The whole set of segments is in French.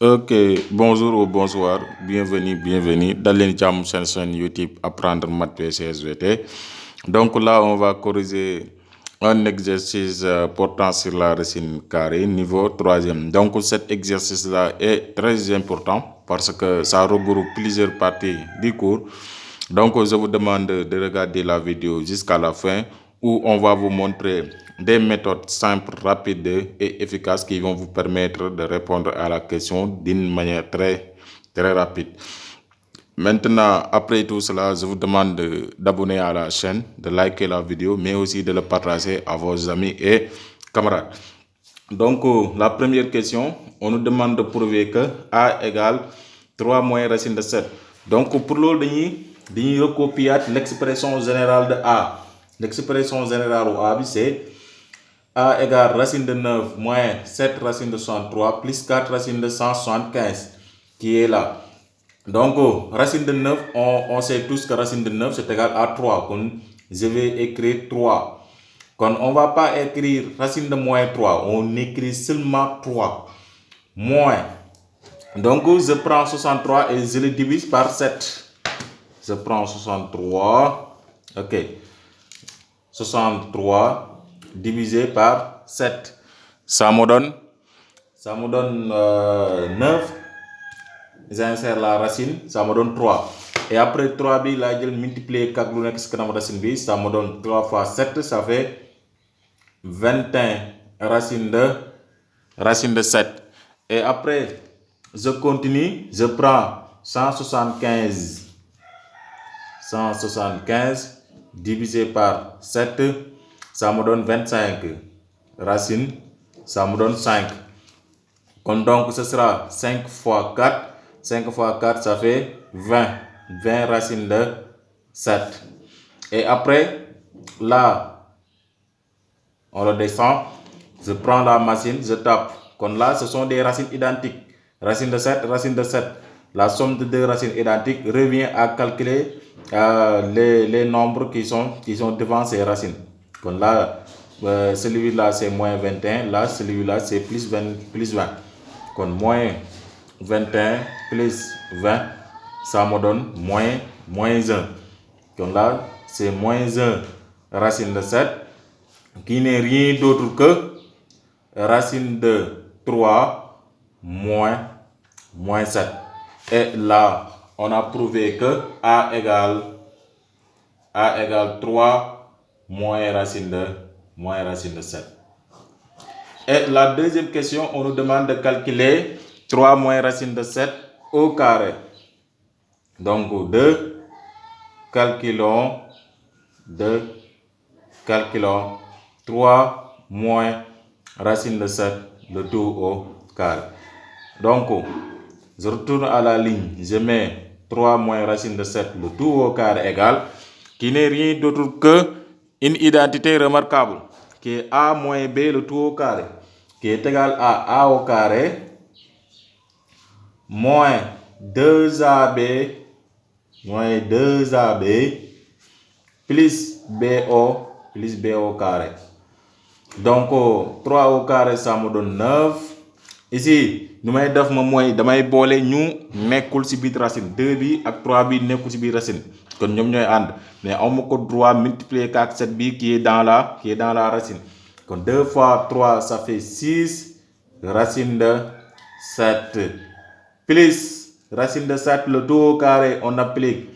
Ok, bonjour ou bonsoir, bienvenue dans l'émission chaîne YouTube Apprendre Maths et CSVT. Donc là, on va corriger un exercice portant sur la racine carrée, niveau troisième. Donc cet exercice-là est très important parce que ça regroupe plusieurs parties du cours. Donc, je vous demande de regarder la vidéo jusqu'à la fin où on va vous montrer des méthodes simples, rapides et efficaces qui vont vous permettre de répondre à la question d'une manière très rapide. Maintenant, après tout cela, je vous demande d'abonner à la chaîne, de liker la vidéo, mais aussi de le partager à vos amis et camarades. Donc, la première question, on nous demande de prouver que A égale 3 moins racine de 7. Donc, pour l'autre, nous recopier l'expression générale de A. L'expression générale de A, c'est A égale racine de 9 moins 7 racine de 63 plus 4 racine de 175 qui est là. Donc, racine de 9, on sait tous que racine de 9 c'est égal à 3. Donc, je vais écrire 3. Quand on ne va pas écrire racine de moins 3, on écrit seulement 3. Moins. Donc, je prends 63 et je le divise par 7. Je prends 63. Ok. 63 divisé par 7. Ça me donne 9. J'insère la racine, ça me donne 3. Et après 3, là, je multiplie 4 racine, ça me donne 3 fois 7, ça fait 21 racine de 7. Et après, je continue, je prends 175 divisé par 7, ça me donne 25 racine, ça me donne 5. Donc, ce sera 5 fois 4. 5 fois 4, ça fait 20. 20 racines de 7. Et après, là, on le descend. Je prends la machine, je tape. Comme là, ce sont des racines identiques. Racine de 7, racine de 7. La somme de deux racines identiques revient à calculer les nombres qui sont devant ces racines. Comme là, celui-là c'est moins 21. Là, celui-là c'est plus 20. Comme moins 21 plus 20, ça me donne moins 1. Donc là, c'est moins 1 racine de 7 qui n'est rien d'autre que racine de 3 moins 7. Et là, on a prouvé que A égale 3 moins racine de 7. Et la deuxième question, on nous demande de calculer 3 moins racine de 7 au carré. Donc, calculons 3 moins racine de 7, le tout au carré. Donc, je retourne à la ligne, je mets 3 moins racine de 7, le tout au carré égale, qui n'est rien d'autre que une identité remarquable, qui est A moins B, le tout au carré, qui est égal à A au carré, moins 2AB, plus B au carré. Donc, 3 au carré, ça me donne 9. Ici, nous avons moins, damay bolé ñu nekkul ci biir racine 2 bi ak 3 bi nekkul ci biir racine. Kon ñom ñoy and. Mais on ko droit multiplier par 7 bi qui est dans la racine. Kon 2 fois 3 ça fait 6 racine de 7 plus racine de 7 le tout au carré, on applique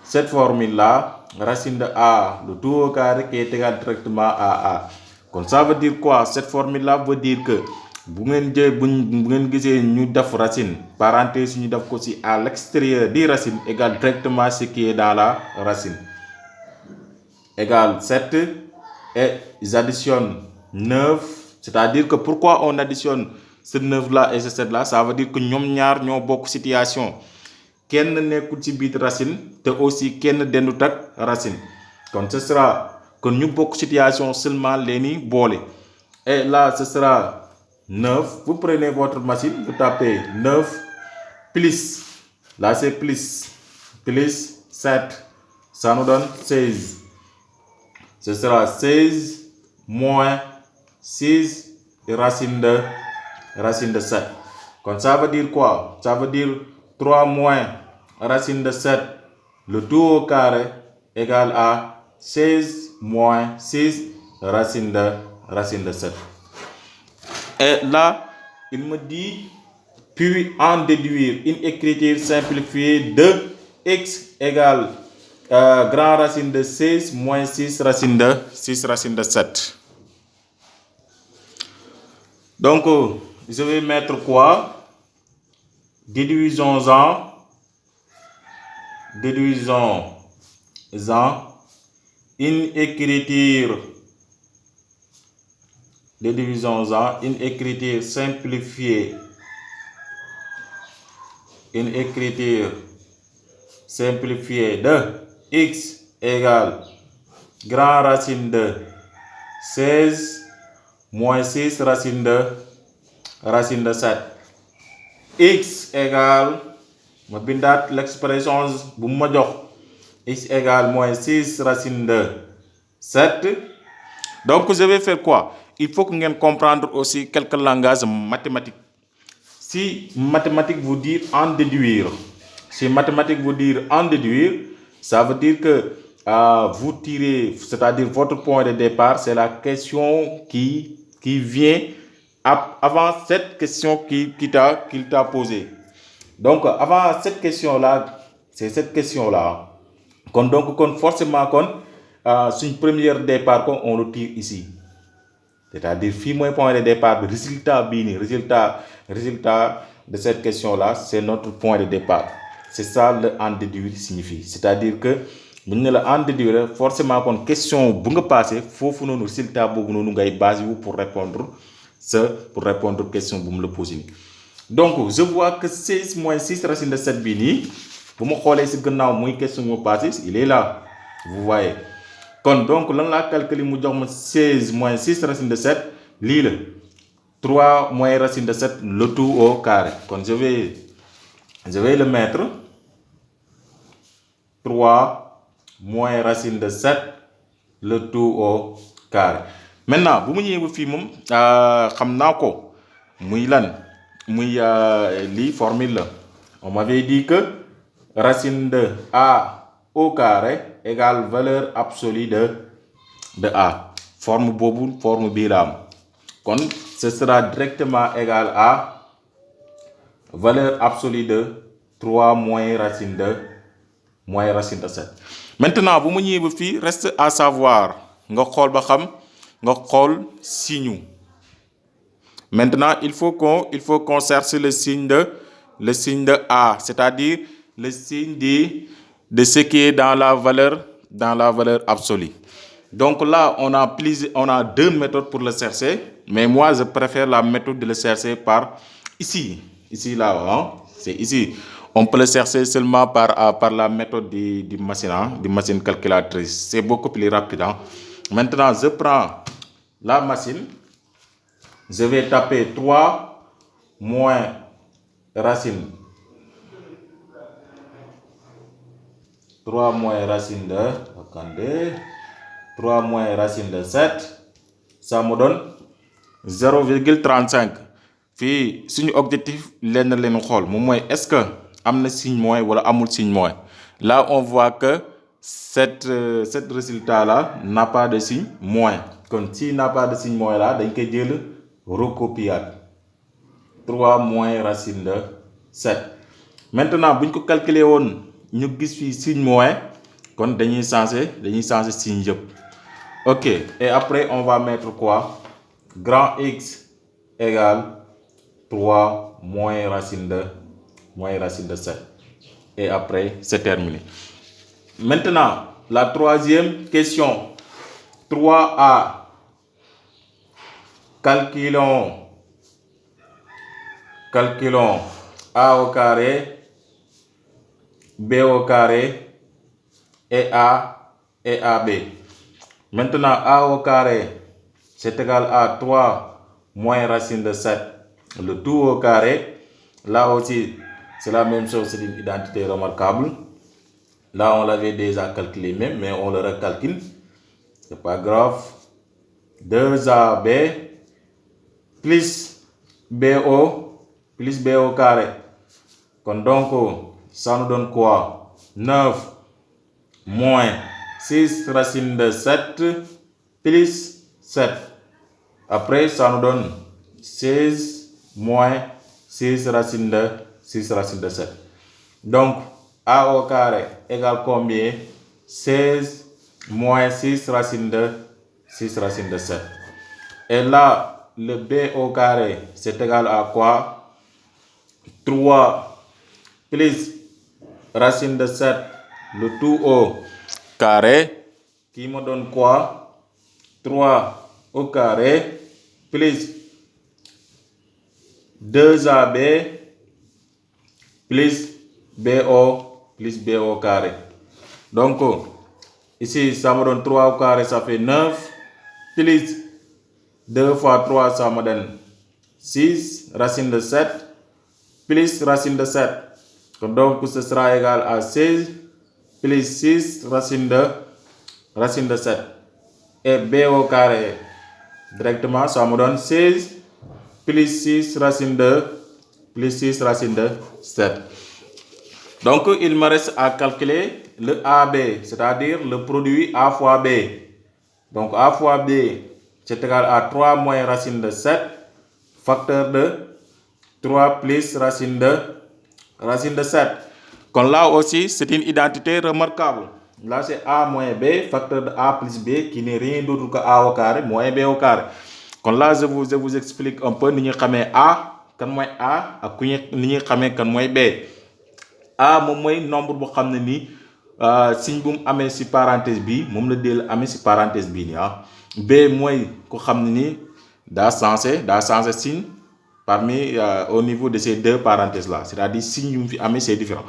cette formule là, racine de A le tout au carré qui est égal directement à A. Donc ça veut dire quoi? Cette formule là veut dire que bu ngeen gisee ñu def racine parenthèse ñu def ko ci à l'extérieur des racines égale directement ce qui est dans la racine égale 7 et j'additionne 9, c'est-à-dire que pourquoi on additionne ce 9 là et ce 7 là, ça veut dire que ñom ñaar ñoo bokk situation, kenn nekkul ci biir racine te aussi kenn dendut ak racine. Donc ce sera que ñu bokk situation seulement leni bolé. Et là ce sera 9, vous prenez votre machine, vous tapez 9 plus, là c'est plus 7, ça nous donne 16. Ce sera 16 moins 6 racine de 7. Quand ça veut dire quoi? Ça veut dire 3 moins racine de 7, le tout au carré, égale à 16 moins 6 racine de 7. Et là, il me dit, puis en déduire une écriture simplifiée de x égale grand racine de 16 moins 6 racine de 7. Donc, je vais mettre quoi? Déduisons-en une écriture simplifiée. Une écriture simplifiée de x égale grand racine de 16 moins 6 racine de 7. X égale, ma bindaat l'expression bu ma jox, x égale moins 6 racine de 7. Donc je vais faire quoi? Il faut que vous comprendre aussi quelques langages mathématiques. Si mathématiques vous dire en déduire, ça veut dire que vous tirez, c'est-à-dire votre point de départ, c'est la question qui vient avant cette question qu'il t'a posée. Donc, avant cette question-là, c'est cette question-là. Donc, forcément, c'est une première départ qu'on le tire ici. C'est-à-dire, point de départ, le résultat de cette question-là, c'est notre point de départ. C'est ça le en déduire signifie. C'est-à-dire que, en déduire, forcément, quand question vous passez, il faut que nous résultat pour répondre à question que vous me posez. Donc, je vois que 16 moins 6 racine de 7 bini, pour me coller ce question que passé, il est là. Vous voyez. Donc, là, on a calculé 16 moins 6 racine de 7, l'île 3 moins racine de 7, le tout au carré. Quand je vais le mettre. 3 moins racine de 7, le tout au carré. Maintenant, vous me dites que formule. On m'avait dit que racine de a au carré égale valeur absolue de a. Forme bobu, forme bilam. Donc, ce sera directement égal à valeur absolue de 3 moins racine de 7. Maintenant, vous me dites, reste à savoir, signe. Maintenant, il faut qu'on cherche le signe de A, c'est-à-dire le signe de ce qui est dans la valeur absolue. Donc là, on a deux méthodes pour le chercher, mais moi, je préfère la méthode de le chercher par ici. Ici, là, hein? C'est ici. On peut le chercher seulement par la méthode de machine calculatrice. C'est beaucoup plus rapide. Hein? Maintenant, je prends la machine. Je vais taper 3 moins racine. 3 moins racine de... Attendez. 3 moins racine de 7. Ça me donne 0,35. Puis, si notre objectif, est-ce que amna signe moins ou amul signe moins? Là, on voit que cette résultat-là n'a pas de signe moins. Quand s'il n'a pas de signe moins là, donc il y recopier. 3 moins racine de 7. Maintenant, si on calcule, nous avons signe moins, donc on changer signe. Ok, et après, on va mettre quoi? Grand X égale 3 moins racine de 7. Et après, c'est terminé. Maintenant, la troisième question. 3A. Calculons A au carré, B au carré et AB. Maintenant, A au carré, c'est égal à 3 moins racine de 7, le tout au carré. Là aussi, c'est la même chose, c'est une identité remarquable. Là, on l'avait déjà calculé même, mais on le recalcule. C'est pas grave. 2AB plus BO plus b au carré. Donc, ça nous donne quoi? 9 moins 6 racine de 7 plus 7. Après, ça nous donne 16 moins 6 racine de 7. Donc, a au carré égale combien? 16 moins 6 racine de 7. Et là, le b au carré, c'est égal à quoi? 3 plus racine de 7, le tout au carré, qui me donne quoi? 3 au carré plus 2ab plus b au carré. Donc, ici, ça me donne 3 au carré, ça fait 9, plus 2 fois 3, ça me donne 6, racine de 7, plus racine de 7. Donc, ce sera égal à 16, plus 6, racine de 7. Et b au carré, directement, ça me donne 16, plus 6, racine de 7. Donc, il me reste à calculer le AB, c'est-à-dire le produit A fois B. Donc, A fois B, c'est égal à 3 moins racine de 7, facteur de 3 plus racine de 7. Donc là aussi, c'est une identité remarquable. Là, c'est A moins B, facteur de A plus B, qui n'est rien d'autre que A au carré moins B au carré. Donc là, je vous explique un peu ni A, kan moins A, ak ni kan moins B. A moom mooy nombre bu xam ne nii signe bu mu amee si parenthèse bi moom la del amee si parenthèse bii nii B mooy ko xam ne nii daa changé signe parmi au niveau de ces deux parenthèses là, c'est-à-dire signe yu mu fi amee c'est différent.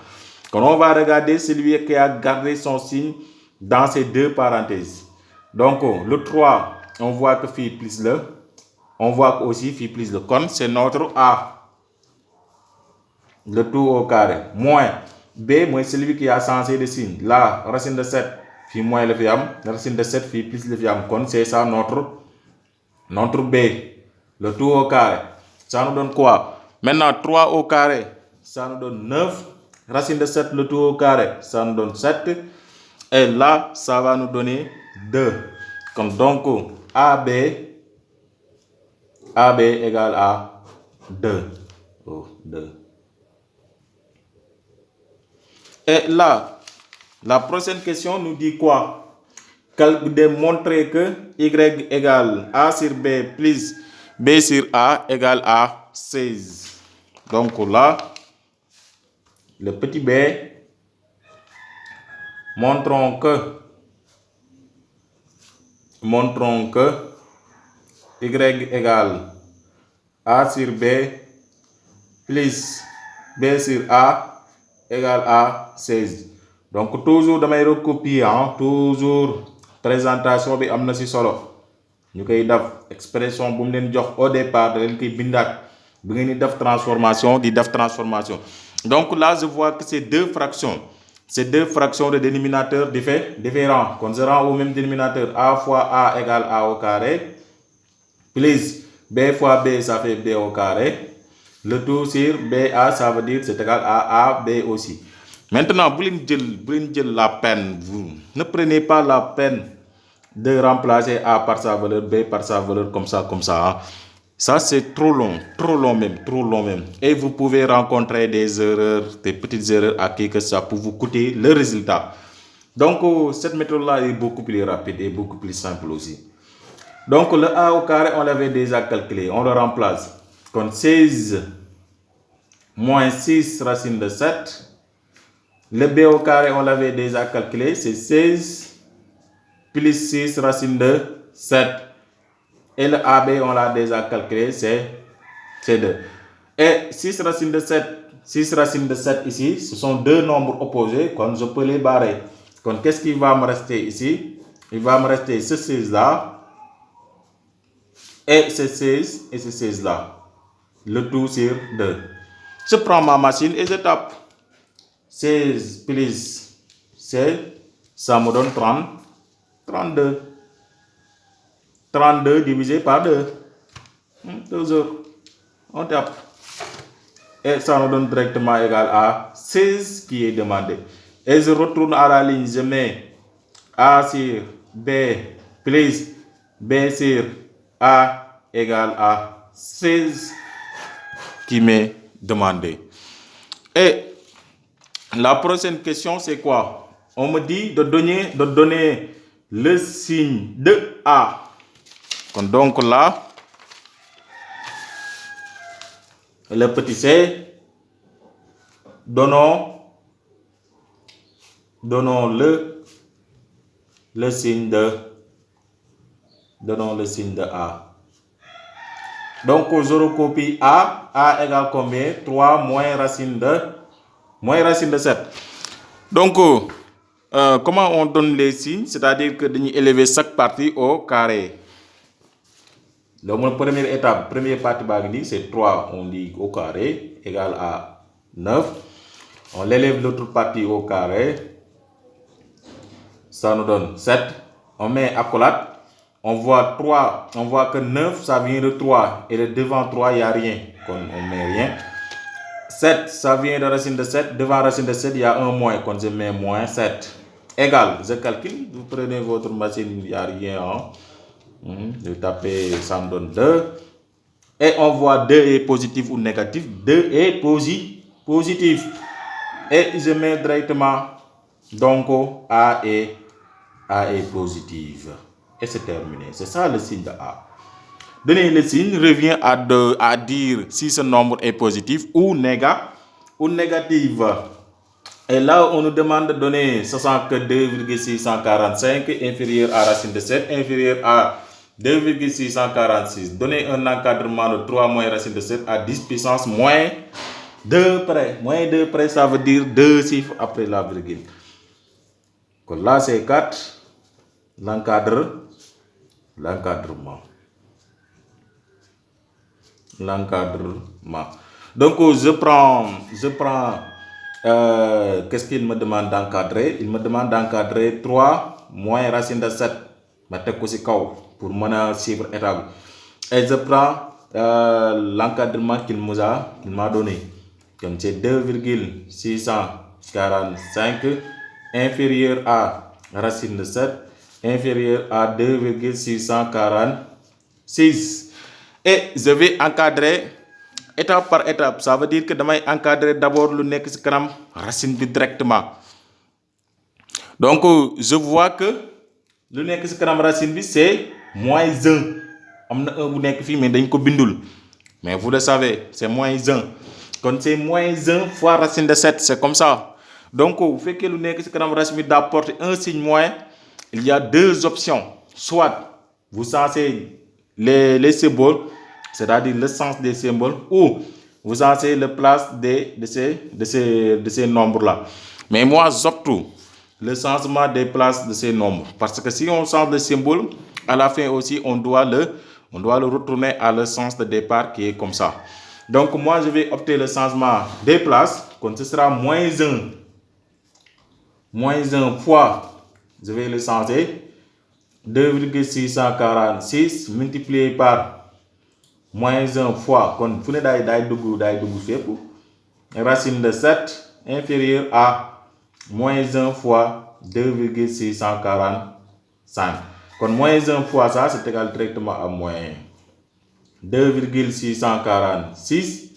Quand on va regarder celui qui a gardé son signe dans ces deux parenthèses. Donc le 3, on voit que fii plus le, on voit que aussi fii plus le, kon c'est notre A. Le tout au carré, moins B, moins celui qui a changé de signe. Là, racine de 7, puis moins le fiam, racine de 7, puis plus le fiam. C'est ça notre B. Le tout au carré. Ça nous donne quoi? Maintenant, 3 au carré, ça nous donne 9. Racine de 7, le tout au carré, ça nous donne 7. Et là, ça va nous donner 2. Donc, AB égale à 2. Oh, 2. Et là, la prochaine question nous dit quoi? Démontrer que Y égale A sur B plus B sur A égale à 16. Donc là, le petit b, montrons que Y égale A sur B plus B sur A égale à 16. Donc toujours damay recopier toujours présentation bi am na ci solo ñu koy def expression bu mu leen jox au départ da leen koy bindaat bu ngeen di def transformation donc là je vois que c'est deux fractions de dénominateur différents. Quand je rends au même dénominateur A fois A égale A au carré plus B fois B, ça fait B au carré. Le tout sur BA, ça veut dire c'est égal à AB aussi. Maintenant, vous la peine, vous ne prenez pas la peine de remplacer A par sa valeur, B par sa valeur, comme ça. Ça, c'est trop long même. Et vous pouvez rencontrer des erreurs, des petites erreurs à qui que ça peut vous coûter le résultat. Donc, cette méthode-là est beaucoup plus rapide et beaucoup plus simple aussi. Donc, le A au carré, on l'avait déjà calculé. On le remplace. Comme 16 moins 6 racine de 7. Le B au carré, on l'avait déjà calculé. C'est 16 plus 6 racine de 7. Et le AB, on l'a déjà calculé, c'est 2. Et 6 racine de 7 ici, ce sont deux nombres opposés. Quand je peux les barrer. Donc, qu'est-ce qui va me rester ici? Il va me rester ce 16 là. Et ce 16 et ce 16 là. Le tout sur 2. Je prends ma machine et je tape. 16 plus 16, ça me donne 32. 32 divisé par 2. 2 heures. On tape. Et ça nous donne directement égal à 16 qui est demandé. Et je retourne à la ligne, je mets A sur B plus B sur A égale à 16 qui m'est demandé. Et la prochaine question, c'est quoi? On me dit de donner le signe de A. Donc là, le petit c, donnons le signe de A. Donc je recopie A. A égale combien? 3 moins racine de 7. Donc comment on donne les signes? C'est-à-dire que nous élever chaque partie au carré. Donc la première étape, première partie, c'est 3, on dit au carré, égale à 9. On élève l'autre partie au carré, ça nous donne 7. On met accolade, on voit 3, on voit que 9, ça vient de 3, et devant 3, il n'y a rien, on ne met rien. 7, ça vient de racine de 7, devant racine de 7, il y a un moins, quand je mets moins 7. Égal, je calcule, vous prenez votre machine, il n'y a rien, hein. Je tape, ça me donne 2. Et on voit 2 est positif ou négatif. 2 est positif. Et je mets directement, donc A est positive. Et c'est terminé. C'est ça le signe de A. Donner le signe revient à dire si ce nombre est positif ou négatif. Et là, on nous demande de donner 62,645 inférieur à racine de 7, inférieur à 2,646. Donner un encadrement de 3 moins racine de 7 à 10 puissance moins 2 près. Moins 2 près, ça veut dire 2 chiffres après la virgule. Donc là, c'est 4. L'encadrement. Donc, je prends qu'est-ce qu'il me demande d'encadrer? Il me demande d'encadrer 3 moins racine de 7. Pour mon chiffre étable. Et je prends l'encadrement qu'il m'a donné. Comme c'est 2,645 inférieur à racine de 7 inférieur à 2,646. Et je vais encadrer étape par étape. Ça veut dire que je vais encadrer d'abord le next gram racine directement. Donc je vois que le next gram racine c'est moins 1. Mais vous le savez, c'est moins 1. Quand c'est moins 1 fois racine de 7, c'est comme ça. Donc, vous faites que le next gram racine apporte un signe moins. Il y a deux options. Soit vous sensez les symboles, c'est-à-dire le sens des symboles, ou vous sensez la place de ces nombres-là. Mais moi, j'opte le changement des places de ces nombres. Parce que si on change le symbole, à la fin aussi, on doit le retourner à le sens de départ qui est comme ça. Donc, moi, je vais opter le changement des places. Quand ce sera moins 1. Moins 1 fois, je vais le changer. 2,646 multiplié par moins 1 fois. Quand vous racine de 7 inférieur à moins 1 fois 2,645. Quand moins 1 fois ça, c'est égal directement à moins 2,646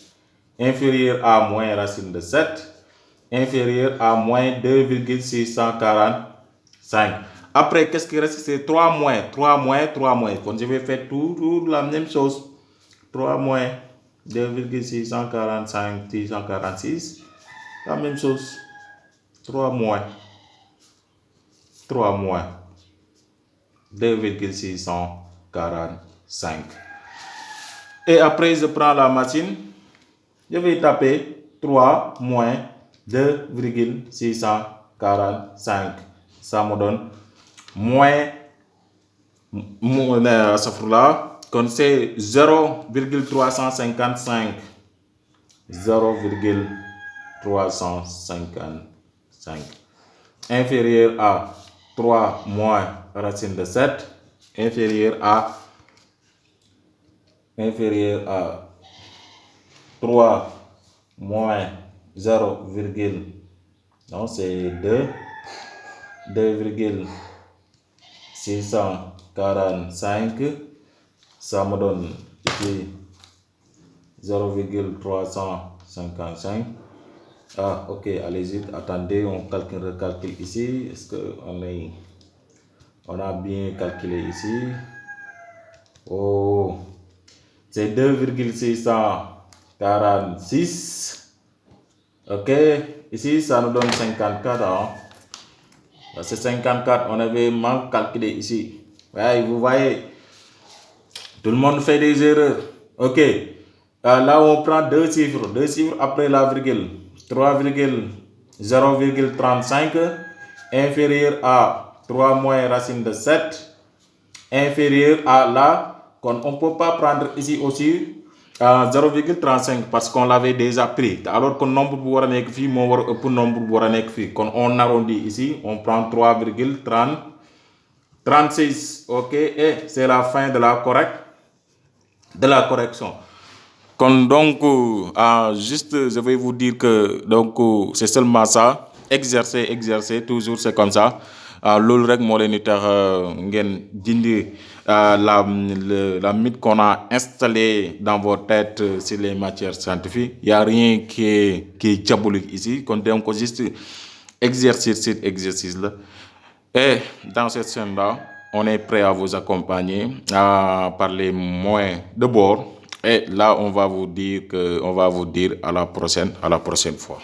inférieur à moins racine de 7 inférieur à moins 2,645. Après, qu'est-ce qui reste? C'est 3 moins. 3 moins, 3 moins. Quand je vais faire tout la même chose. 3 moins 2,645, 646. La même chose. 3 moins. 3 moins 2,645. Et après, je prends la machine. Je vais taper 3 moins 2,645. Ça me donne moins quand c'est 0,355. 0,355 inférieur à 3 moins racine de 7 inférieur à 3 moins 0, non c'est 2,645, ça me donne ici 0,355. Ah ok, allez-y, attendez, on recalcule ici. Est-ce que on a bien calculé ici? Oh, c'est 2,646. Ok, ici ça nous donne 54. Hein? C'est 54, on avait mal calculé ici. Ouais, vous voyez, tout le monde fait des erreurs. Ok, là on prend deux chiffres après la virgule. 3,0,35 inférieur à 3 moins racine de 7 inférieur à là, on ne peut pas prendre ici aussi 0,35 parce qu'on l'avait déjà pris. Alors que le nombre bu war a nekk fii moo war a ëpp nombre bu war a nekk fii. Kon on arrondit ici, on prend 3,36. Ok, et c'est la fin de la correction. Donc, juste, je vais vous dire que donc c'est seulement ça. Exercer, toujours c'est comme ça. Loolu rek moo leen di tax ngeen dindi la mythe qu'on a installé dans vos têtes sur les matières scientifiques. Il y a rien qui est diabolique ici. Donc juste exercer cet exercice-là. Et dans cette chaîne-là, on est prêt à vous accompagner par les moyens de bord. Et là, on va vous dire à la prochaine fois.